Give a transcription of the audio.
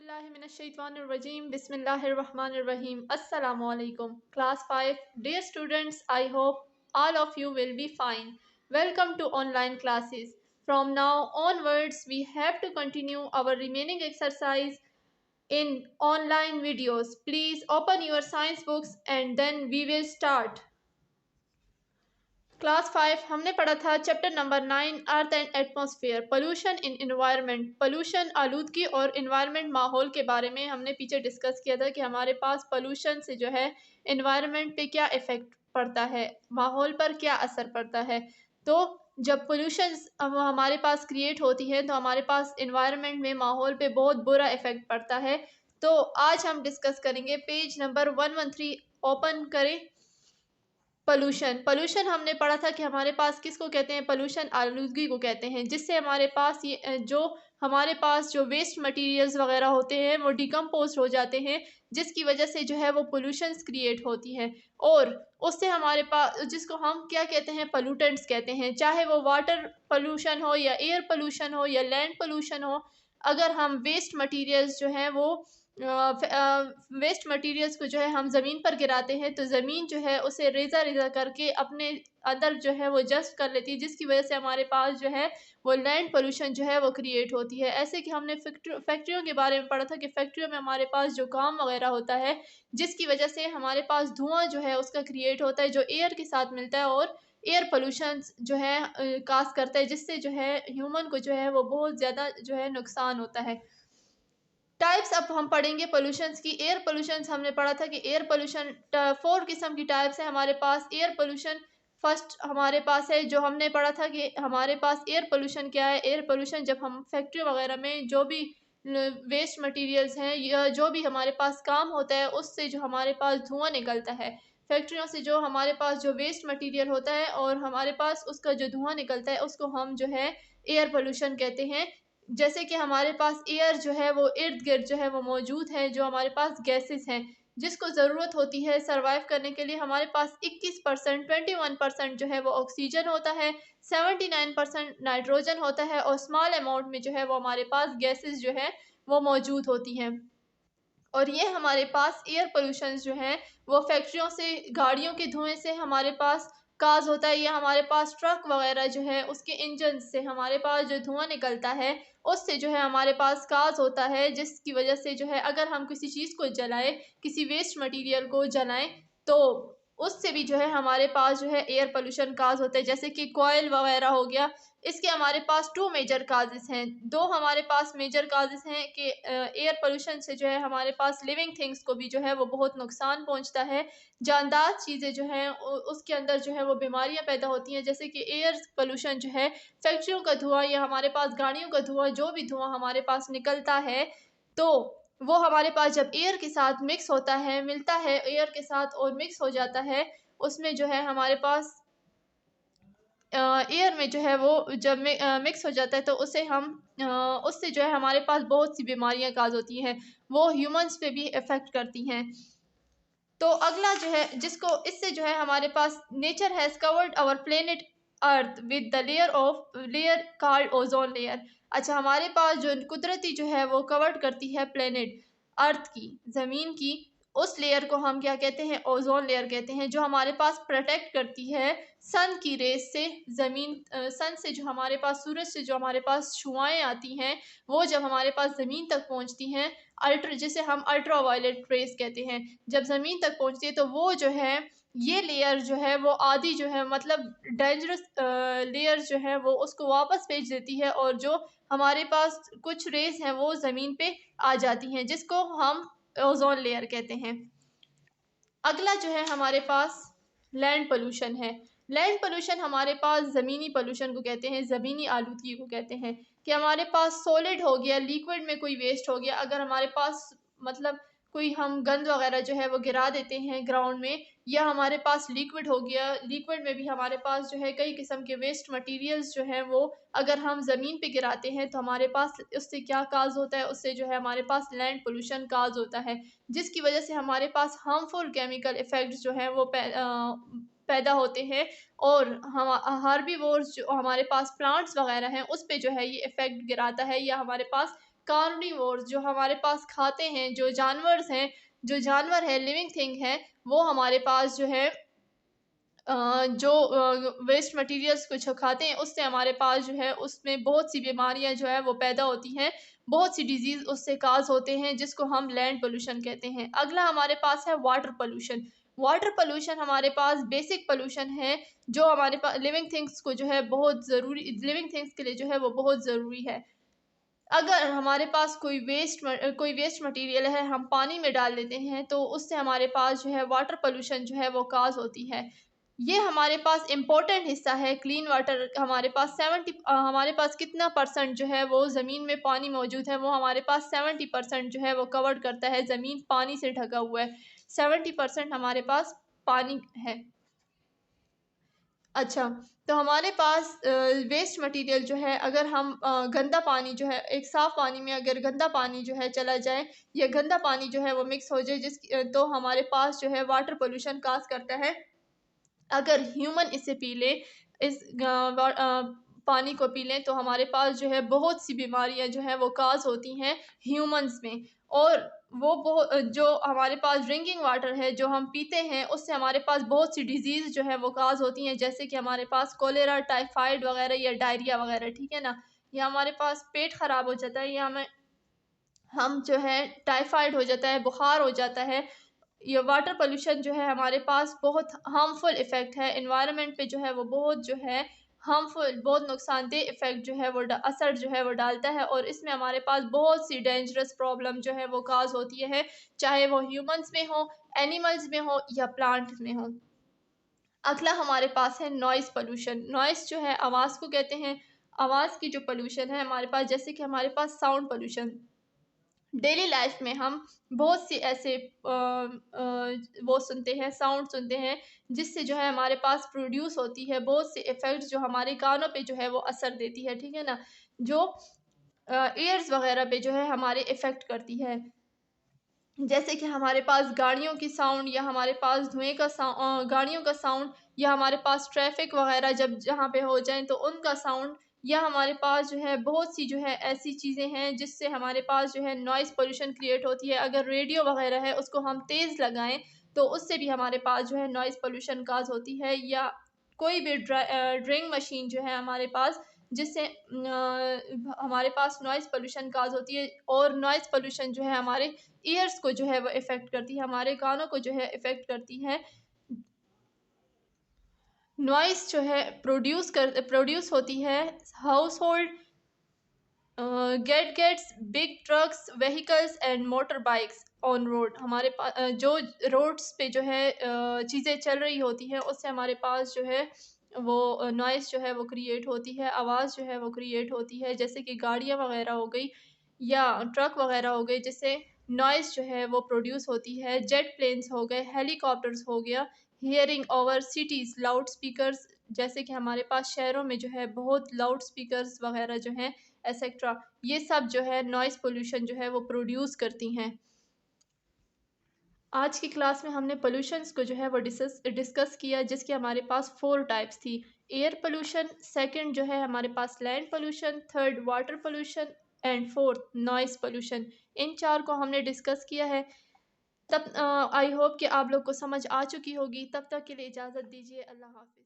Auzubillahiminash-shaytanir-rajim. Bismillahir-rahmanir-rahim. Assalamualaikum. Class 5. Dear students, I hope all of you will be fine. Welcome to online classes. From now onwards, we have to continue our remaining exercise in online videos. Please open your science books and then we will start. Class 5 हमने पढ़ा था chapter number 9 earth and atmosphere pollution in environment. Pollution आलूदगी और environment माहौल के बारे में हमने पीछे डिस्कस किया था कि हमारे पास पोल्यूशन से जो है एनवायरनमेंट पे क्या इफ़ेक्ट पड़ता है, माहौल पर क्या असर पड़ता है। तो जब पोल्यूशन हमारे पास क्रिएट होती है तो हमारे पास एनवायरनमेंट में माहौल पे बहुत बुरा इफ़ेक्ट पड़ता है। तो आज हम डिस्कस करेंगे पेज नंबर 113 ओपन करें। पोल्यूशन हमने पढ़ा था कि हमारे पास किसको कहते हैं, पोल्यूशन आलूदगी को कहते हैं, जिससे हमारे पास जो वेस्ट मटेरियल्स वगैरह होते हैं वो डिकम्पोज हो जाते हैं, जिसकी वजह से जो है वो पोल्यूशंस क्रिएट होती हैं और उससे हमारे पास जिसको हम क्या कहते हैं, पोल्यूटेंट्स कहते हैं। चाहे वो वाटर पोल्यूशन हो या एयर पोल्यूशन हो या लैंड पोल्यूशन हो, अगर हम वेस्ट मटेरियल्स जो हैं वो वेस्ट मटेरियल्स को जो है हम ज़मीन पर गिराते हैं तो ज़मीन जो है उसे रेज़ा रेज़ा करके अपने अंदर जो है वो जज़्ब कर लेती है, जिसकी वजह से हमारे पास जो है वो लैंड पोल्यूशन जो है वो क्रिएट होती है। ऐसे कि हमने फैक्ट्रियों के बारे में पढ़ा था कि फैक्ट्रियों में हमारे पास जो काम वगैरह होता है, जिसकी वजह से हमारे पास धुआं जो है उसका क्रिएट होता है, जो एयर के साथ मिलता है और एयर पोल्यूशन जो है काज करता है, जिससे जो है ह्यूमन को जो है वो बहुत ज़्यादा जो है नुकसान होता है। टाइप्स अब हम पढ़ेंगे पोल्यूशंस की। एयर पोल्यूशंस हमने पढ़ा था कि एयर पोल्यूशन 4 किस्म की टाइप्स है हमारे पास। एयर पोल्यूशन फर्स्ट हमारे पास है, जो हमने पढ़ा था कि हमारे पास एयर पोल्यूशन क्या है। एयर पोल्यूशन जब हम फैक्ट्री वगैरह में जो भी वेस्ट मटेरियल्स हैं या जो भी हमारे पास काम होता है उससे जो हमारे पास धुआं निकलता है, फैक्ट्रियों से जो हमारे पास जो वेस्ट मटेरियल होता है और हमारे पास उसका जो धुआं निकलता है उसको हम जो है एयर पोल्यूशन कहते हैं। जैसे कि हमारे पास एयर जो है वो इर्द गिर्द जो है वो मौजूद है, जो हमारे पास गैसेस हैं जिसको ज़रूरत होती है सरवाइव करने के लिए। हमारे पास 21%, 21% जो है वो ऑक्सीजन होता है, 79% नाइट्रोजन होता है और स्मॉल अमाउंट में जो है वो हमारे पास गैसेस जो है वो मौजूद होती हैं। और ये हमारे पास एयर पोल्यूशन जो है वो फैक्ट्रियों से, गाड़ियों के धुएं से हमारे पास काज होता है, या हमारे पास ट्रक वगैरह जो है उसके इंजन से हमारे पास जो धुआं निकलता है उससे जो है हमारे पास काज होता है, जिसकी वजह से जो है अगर हम किसी चीज़ को जलाएं, किसी वेस्ट मटेरियल को जलाएं, तो उससे भी जो है हमारे पास जो है एयर पोल्यूशन काज होता है। जैसे कि कोयल वगैरह हो गया, इसके हमारे पास 2 मेजर काजेस हैं। 2 हमारे पास मेजर काजेस हैं कि एयर पोल्यूशन से जो है हमारे पास लिविंग थिंग्स को भी जो है वो बहुत नुकसान पहुंचता है। जानदार चीज़ें जो हैं उसके अंदर जो है वो बीमारियां पैदा होती हैं। जैसे कि एयर पोल्यूशन जो है फैक्ट्रियों का धुआं या हमारे पास गाड़ियों का धुआं, जो भी धुआं हमारे पास निकलता है, तो वो हमारे पास जब एयर के साथ मिक्स होता है, मिलता है एयर के साथ और मिक्स हो जाता है, उसमें जो है हमारे पास एयर में जो है वो जब मिक्स हो जाता है तो उससे जो है हमारे पास बहुत सी बीमारियां काज होती हैं, वो ह्यूमंस पे भी इफ़ेक्ट करती हैं। तो अगला जो है जिसको इससे जो है हमारे पास nature has covered our planet Earth with the layer called ozone layer. अच्छा, हमारे पास जो कुदरती जो है वो कवर्ड करती है प्लेनेट अर्थ की, ज़मीन की, उस लेयर को हम क्या कहते हैं, ओजोन लेयर कहते हैं, जो हमारे पास प्रोटेक्ट करती है सन की रेस से। सन से जो हमारे पास, सूरज से जो हमारे पास शुआएं आती हैं, वो जब हमारे पास ज़मीन तक पहुंचती हैं, जिसे हम अल्ट्रा वायलेट रेस कहते हैं, जब ज़मीन तक पहुंचती है तो वो जो है ये लेयर जो है वो आधी जो है मतलब डेंजरस लेयर जो है वो उसको वापस भेज देती है और जो हमारे पास कुछ रेस हैं वो ज़मीन पे आ जाती हैं, जिसको हम ओजोन लेयर कहते हैं। अगला जो है हमारे पास लैंड पोल्यूशन है। लैंड पोल्यूशन हमारे पास ज़मीनी पोल्यूशन को कहते हैं, ज़मीनी आलूदगी को कहते हैं। कि हमारे पास सॉलिड हो गया, लिक्विड में कोई वेस्ट हो गया, अगर हमारे पास मतलब कोई हम गंद वगैरह जो है वो गिरा देते हैं ग्राउंड में, या हमारे पास लिक्विड हो गया, लिक्विड में भी हमारे पास जो है कई किस्म के वेस्ट मटेरियल्स जो हैं वो अगर हम ज़मीन पे गिराते हैं तो हमारे पास उससे क्या काज होता है, उससे जो है हमारे पास लैंड पोल्यूशन काज होता है, जिसकी वजह से हमारे पास हार्मफुल केमिकल इफ़ेक्ट्स जो हैं वो पैदा होते हैं और हम हार्बीवोर्स जो हमारे पास प्लांट्स वगैरह हैं उस पे जो है ये इफ़ेक्ट गिराता है, या हमारे पास कार्निवोर्स जो हमारे पास खाते हैं, जो जानवर है लिविंग थिंग है, वो हमारे पास जो है जो वेस्ट मटेरियल्स कुछ खाते हैं उससे हमारे पास जो है उसमें बहुत सी बीमारियां जो है वो पैदा होती हैं, बहुत सी डिजीज उससे काज होते हैं जिसको हम लैंड पोल्यूशन कहते हैं। अगला हमारे पास है वाटर पोल्यूशन। वाटर पोल्यूशन हमारे पास बेसिक पोल्यूशन है जो हमारे पास लिविंग थिंग्स को जो है बहुत ज़रूरी, लिविंग थिंग्स के लिए जो है वो बहुत ज़रूरी है। अगर हमारे पास कोई वेस्ट मटेरियल है हम पानी में डाल देते हैं तो उससे हमारे पास जो है वाटर पोल्यूशन जो है वो काज होती है। ये हमारे पास इम्पोर्टेंट हिस्सा है क्लीन वाटर। हमारे पास कितना परसेंट जो है वो ज़मीन में पानी मौजूद है, वो हमारे पास 70% जो है वो कवर करता है, ज़मीन पानी से ढका हुआ है। 70% हमारे पास पानी है। अच्छा, तो हमारे पास वेस्ट मटेरियल जो है अगर हम गंदा पानी जो है एक साफ़ पानी में अगर गंदा पानी जो है चला जाए या गंदा पानी जो है वो मिक्स हो जाए तो हमारे पास जो है वाटर पोल्यूशन काज़ करता है। अगर ह्यूमन इसे पी ले, इस पानी को पी लें तो हमारे पास जो है बहुत सी बीमारियां जो है वो काज होती हैं ह्यूमंस में। और वो बहुत जो हमारे पास ड्रिंकिंग वाटर है जो हम पीते हैं उससे हमारे पास बहुत सी डिजीज़ जो है वो काज होती हैं, जैसे कि हमारे पास कोलेरा, टाइफाइड वगैरह या डायरिया वगैरह, ठीक है ना। या हमारे पास पेट खराब हो जाता है या हम जो है टाइफाइड हो जाता है, बुखार हो जाता है। ये वाटर पोल्यूशन जो है हमारे पास बहुत हार्मफुल इफ़ेक्ट है एनवायरनमेंट पे, जो है वो बहुत जो है हार्मफुल, बहुत नुकसानदेह इफ़ेक्ट जो है वो असर जो है वो डालता है। और इसमें हमारे पास बहुत सी डेंजरस प्रॉब्लम जो है वो काज होती है, चाहे वो ह्यूमंस में हो, एनिमल्स में हो या प्लांट में हो। अगला हमारे पास है नॉइज़ पोल्यूशन। नॉइज़ जो है आवाज़ को कहते हैं। आवाज़ की जो पोल्यूशन है हमारे पास, जैसे कि हमारे पास साउंड पोल्यूशन। डेली लाइफ में हम बहुत सी ऐसे वो सुनते हैं, साउंड सुनते हैं जिससे जो है हमारे पास प्रोड्यूस होती है बहुत से इफ़ेक्ट्स जो हमारे कानों पे जो है वो असर देती है, ठीक है ना। जो ईयर्स वगैरह पे जो है हमारे इफ़ेक्ट करती है। जैसे कि हमारे पास गाड़ियों की साउंड या हमारे पास गाड़ियों का साउंड या हमारे पास ट्रैफिक वगैरह जब जहाँ पे हो जाए तो उनका साउंड, या हमारे पास जो है बहुत सी जो है ऐसी चीज़ें हैं जिससे हमारे पास जो है नॉइज़ पोल्यूशन क्रिएट होती है। अगर रेडियो वगैरह है उसको हम तेज़ लगाएं तो उससे भी हमारे पास जो है नॉइज़ पोल्यूशन काज होती है। या कोई भी ड्रिंग मशीन जो है हमारे पास, जिससे हमारे पास नॉइज़ पोल्यूशन काज होती है। और नॉइज़ पोल्यूशन जो है हमारे ईयर्स को जो है वो इफ़ेक्ट करती है, हमारे कानों को जो है इफ़ेक्ट करती है। नॉइज़ जो है प्रोड्यूस होती है household gets big trucks vehicles and motor bikes on road. हमारे पास जो रोड्स पे जो है चीज़ें चल रही होती हैं उससे हमारे पास जो है वो नॉइज़ जो है वो क्रिएट होती है, आवाज़ जो है वो क्रिएट होती है, जैसे कि गाड़ियाँ वगैरह हो गई या ट्रक वगैरह हो गए, जिससे नॉइज़ जो है वो प्रोड्यूस होती है। जेट प्लेन्स हो गए, हेलीकॉप्टर्स हो गया, hearing over cities loud speakers, जैसे कि हमारे पास शहरों में जो है बहुत लाउड स्पीकर्स वगैरह जो हैं एसेट्रा, ये सब जो है नॉइज़ पोल्यूशन जो है वो प्रोड्यूस करती हैं। आज की क्लास में हमने पोल्यूशंस को जो है वो डिस्कस किया, जिसके हमारे पास 4 टाइप्स थी। एयर पोल्यूशन, सेकंड जो है हमारे पास land pollution, third water pollution and fourth noise pollution. इन 4 को हमने डिस्कस किया है। तब आई होप कि आप लोग को समझ आ चुकी होगी। तब तक के लिए इजाज़त दीजिए। अल्लाह हाफ़िज़।